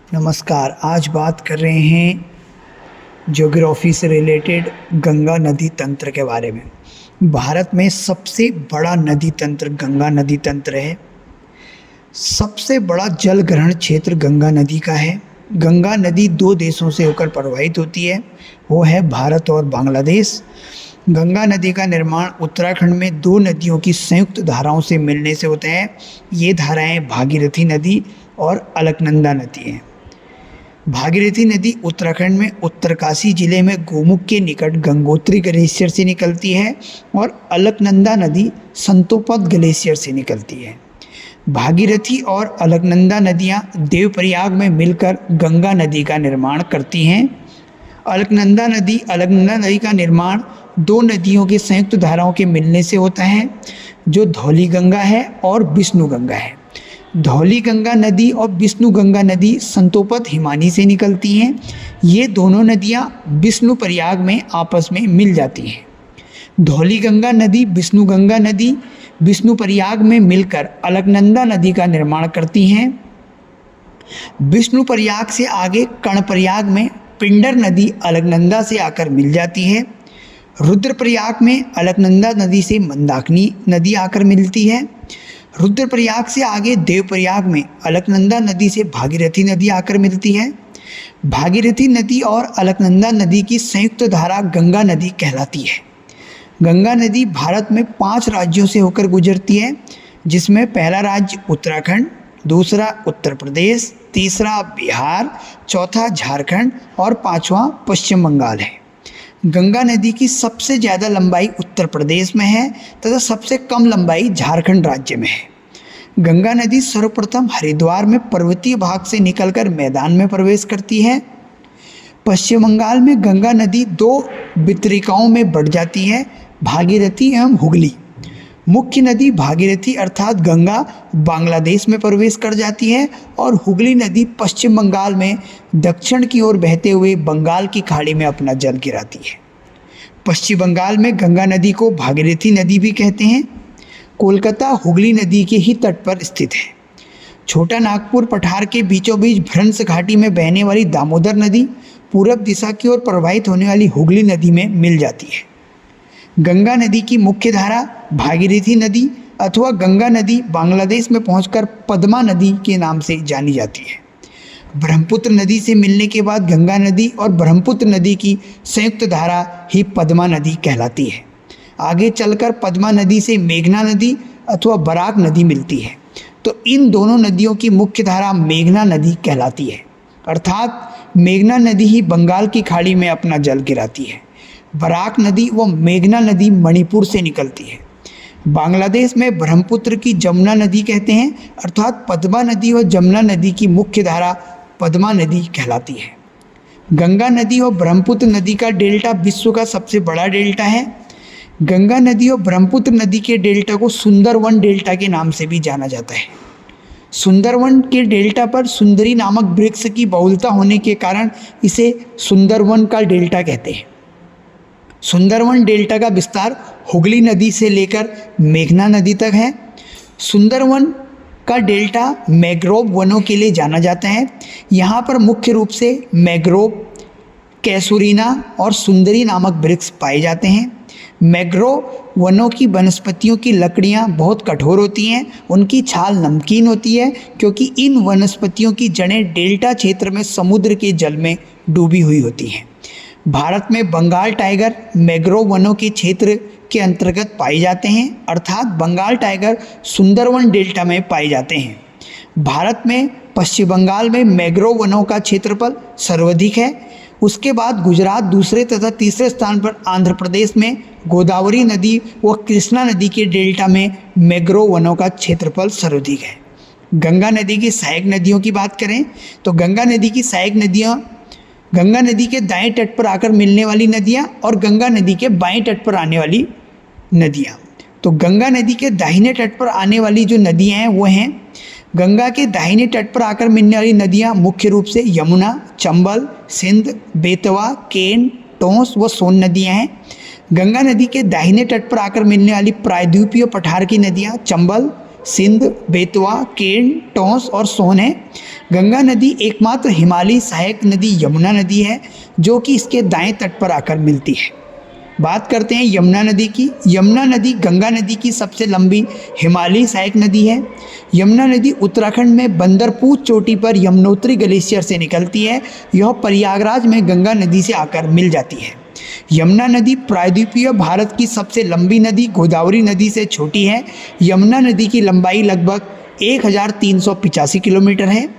नमस्कार। आज बात कर रहे हैं ज्योग्राफी से रिलेटेड गंगा नदी तंत्र के बारे में। भारत में सबसे बड़ा नदी तंत्र गंगा नदी तंत्र है। सबसे बड़ा जल ग्रहण क्षेत्र गंगा नदी का है। गंगा नदी दो देशों से होकर प्रवाहित होती है, वो है भारत और बांग्लादेश। गंगा नदी का निर्माण उत्तराखंड में दो नदियों की संयुक्त धाराओं से मिलने से होता है। ये धाराएं भागीरथी नदी और अलकनंदा नदी हैं। भागीरथी नदी उत्तराखंड में उत्तरकाशी जिले में गोमुख के निकट गंगोत्री ग्लेशियर से निकलती है और अलकनंदा नदी संतोपद ग्लेशियर से निकलती है। भागीरथी और अलकनंदा नदियां देवप्रयाग में मिलकर गंगा नदी का निर्माण करती हैं। अलकनंदा नदी का निर्माण दो नदियों की संयुक्त धाराओं के मिलने से होता है, जो धौली गंगा है और विष्णु गंगा है। धौली गंगा नदी और विष्णु गंगा नदी संतोपद हिमानी से निकलती हैं। ये दोनों नदियां विष्णु प्रयाग में आपस में मिल जाती हैं। धौली गंगा नदी विष्णु गंगा नदी विष्णु प्रयाग में मिलकर अलकनंदा नदी का निर्माण करती हैं। विष्णु प्रयाग से आगे कर्णप्रयाग में पिंडर नदी अलकनंदा से आकर मिल जाती है। रुद्रप्रयाग में अलकनंदा नदी से मंदाकिनी नदी आकर मिलती है। रुद्रप्रयाग से आगे देवप्रयाग में अलकनंदा नदी से भागीरथी नदी आकर मिलती है। भागीरथी नदी और अलकनंदा नदी की संयुक्त धारा गंगा नदी कहलाती है। गंगा नदी भारत में 5 राज्यों से होकर गुजरती है, जिसमें पहला राज्य उत्तराखंड, दूसरा उत्तर प्रदेश, तीसरा बिहार, चौथा झारखंड और पांचवा पश्चिम बंगाल है। गंगा नदी की सबसे ज़्यादा लंबाई उत्तर प्रदेश में है तथा सबसे कम लंबाई झारखंड राज्य में है। गंगा नदी सर्वप्रथम हरिद्वार में पर्वतीय भाग से निकलकर मैदान में प्रवेश करती है। पश्चिम बंगाल में गंगा नदी 2 वितरिकाओं में बढ़ जाती है, भागीरथी एवं हुगली। मुख्य नदी भागीरथी अर्थात गंगा बांग्लादेश में प्रवेश कर जाती है और हुगली नदी पश्चिम बंगाल में दक्षिण की ओर बहते हुए बंगाल की खाड़ी में अपना जल गिराती है। पश्चिम बंगाल में गंगा नदी को भागीरथी नदी भी कहते हैं। कोलकाता हुगली नदी के ही तट पर स्थित है। छोटा नागपुर पठार के बीचों बीच भ्रंश घाटी में बहने वाली दामोदर नदी पूरब दिशा की ओर प्रवाहित होने वाली हुगली नदी में मिल जाती है। गंगा नदी की मुख्य धारा भागीरथी नदी अथवा गंगा नदी बांग्लादेश में पहुंचकर पद्मा नदी के नाम से जानी जाती है। ब्रह्मपुत्र नदी से मिलने के बाद गंगा नदी और ब्रह्मपुत्र नदी की संयुक्त धारा ही पद्मा नदी कहलाती है। आगे चलकर पद्मा नदी से मेघना नदी अथवा बराक नदी मिलती है, तो इन दोनों नदियों की मुख्य धारा मेघना नदी कहलाती है, अर्थात मेघना नदी ही बंगाल की खाड़ी में अपना जल गिराती है। बराक नदी व मेघना नदी मणिपुर से निकलती है। बांग्लादेश में ब्रह्मपुत्र की जमुना नदी कहते हैं, अर्थात पद्मा नदी व जमुना नदी की मुख्य धारा पद्मा नदी कहलाती है। गंगा नदी और ब्रह्मपुत्र नदी का डेल्टा विश्व का सबसे बड़ा डेल्टा है। गंगा नदी और ब्रह्मपुत्र नदी के डेल्टा को सुंदरवन डेल्टा के नाम से भी जाना जाता है। सुंदरवन के डेल्टा पर सुंदरी नामक वृक्ष की बहुलता होने के कारण इसे सुंदरवन का डेल्टा कहते हैं। सुंदरवन डेल्टा का विस्तार हुगली नदी से लेकर मेघना नदी तक है। सुंदरवन का डेल्टा मैंग्रोव वनों के लिए जाना जाता है। यहाँ पर मुख्य रूप से मैंग्रोव, कैसूरीना और सुंदरी नामक वृक्ष पाए जाते हैं। मैंग्रोव वनों की वनस्पतियों की लकड़ियाँ बहुत कठोर होती हैं, उनकी छाल नमकीन होती है, क्योंकि इन वनस्पतियों की जड़ें डेल्टा क्षेत्र में समुद्र के जल में डूबी हुई होती हैं। भारत में बंगाल टाइगर मैंग्रोव वनों के क्षेत्र के अंतर्गत पाए जाते हैं, अर्थात बंगाल टाइगर सुंदरवन डेल्टा में पाए जाते हैं। भारत में पश्चिम बंगाल में मैंग्रोव वनों का क्षेत्रफल सर्वाधिक है। उसके बाद गुजरात दूसरे तथा तीसरे स्थान पर आंध्र प्रदेश में गोदावरी नदी व कृष्णा नदी के डेल्टा में मैंग्रोव वनों का क्षेत्रफल सर्वाधिक है। गंगा नदी की सहायक नदियों की बात करें तो गंगा नदी की सहायक नदियाँ गंगा नदी के दाएं तट पर आकर मिलने वाली नदियाँ और गंगा नदी के बाएं तट पर आने वाली नदियाँ। तो गंगा नदी के दाहिने तट पर आने वाली जो नदियाँ हैं वो हैं, गंगा के दाहिने तट पर आकर मिलने वाली नदियाँ मुख्य रूप से यमुना, चंबल, सिंध, बेतवा, केन, टोंस व सोन नदियाँ हैं। गंगा नदी के दाहिने तट पर आकर मिलने वाली प्रायद्वीपीय पठार की नदियाँ चंबल, सिंध, बेतवा, केन, टोंस और सोन है। गंगा नदी एकमात्र हिमालयी सहायक नदी यमुना नदी है जो कि इसके दाएं तट पर आकर मिलती है। बात करते हैं यमुना नदी की। यमुना नदी गंगा नदी की सबसे लंबी हिमालयी सहायक नदी है। यमुना नदी उत्तराखंड में बंदरपूर चोटी पर यमुनोत्री ग्लेशियर से निकलती है। यह प्रयागराज में गंगा नदी से आकर मिल जाती है। यमुना नदी प्रायद्वीपीय भारत की सबसे लंबी नदी गोदावरी नदी से छोटी है। यमुना नदी की लंबाई लगभग 1385 किलोमीटर है।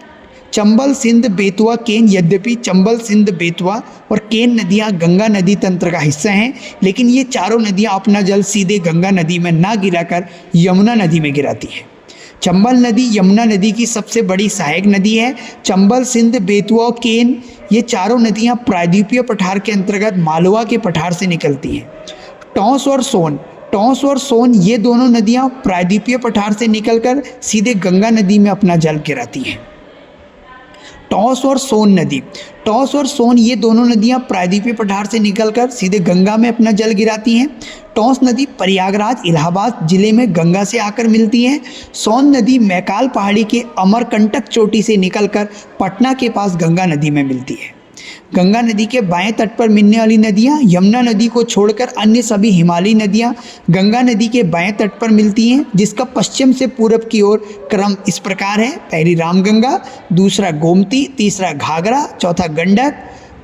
चंबल, सिंध, बेतवा, केन। यद्यपि चंबल, सिंध, बेतवा और केन नदियाँ गंगा नदी तंत्र का हिस्सा हैं, लेकिन ये चारों नदियाँ अपना जल सीधे गंगा नदी में ना गिराकर यमुना नदी में गिराती हैं। चंबल नदी यमुना नदी की सबसे बड़ी सहायक नदी है। चंबल, सिंध, बेतवा और केन ये चारों नदियाँ प्रायद्वीपीय पठार के अंतर्गत मालवा के पठार से निकलती हैं। टोंस और सोन ये दोनों नदियाँ प्रायद्वीपीय पठार से निकलकर सीधे गंगा नदी में अपना जल गिराती हैं। टोंस और सोन ये दोनों नदियां प्रायद्वीपीय पठार से निकलकर सीधे गंगा में अपना जल गिराती हैं। टोंस नदी प्रयागराज इलाहाबाद जिले में गंगा से आकर मिलती है। सोन नदी मैकाल पहाड़ी के अमरकंटक चोटी से निकलकर पटना के पास गंगा नदी में मिलती है। गंगा नदी के बाएं तट पर मिलने वाली नदियां यमुना नदी को छोड़कर अन्य सभी हिमालयी नदियां गंगा नदी के बाएं तट पर मिलती हैं, जिसका पश्चिम से पूरब की ओर क्रम इस प्रकार है। पहली रामगंगा, दूसरा गोमती, तीसरा घाघरा, चौथा गंडक,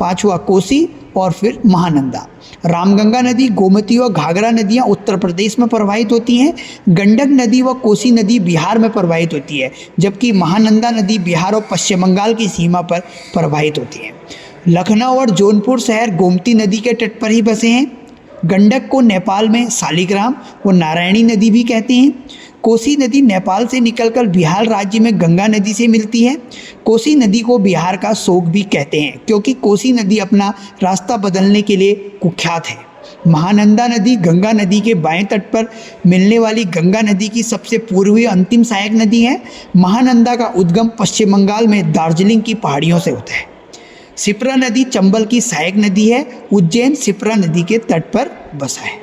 पांचवा कोसी और फिर महानंदा। रामगंगा नदी, गोमती और घाघरा नदियां उत्तर प्रदेश में प्रवाहित होती हैं। गंडक नदी व कोसी नदी बिहार में प्रवाहित होती है, जबकि महानंदा नदी बिहार और पश्चिम बंगाल की सीमा पर प्रवाहित होती है। लखनऊ और जौनपुर शहर गोमती नदी के तट पर ही बसे हैं। गंडक को नेपाल में शालिग्राम व नारायणी नदी भी कहते हैं। कोसी नदी नेपाल से निकलकर बिहार राज्य में गंगा नदी से मिलती है। कोसी नदी को बिहार का शोक भी कहते हैं, क्योंकि कोसी नदी अपना रास्ता बदलने के लिए कुख्यात है। महानंदा नदी गंगा नदी के बाएं तट पर मिलने वाली गंगा नदी की सबसे पूर्वी अंतिम सहायक नदी है। महानंदा का उद्गम पश्चिम बंगाल में दार्जिलिंग की पहाड़ियों से होता है। शिप्रा नदी चंबल की सहायक नदी है। उज्जैन शिप्रा नदी के तट पर बसा है।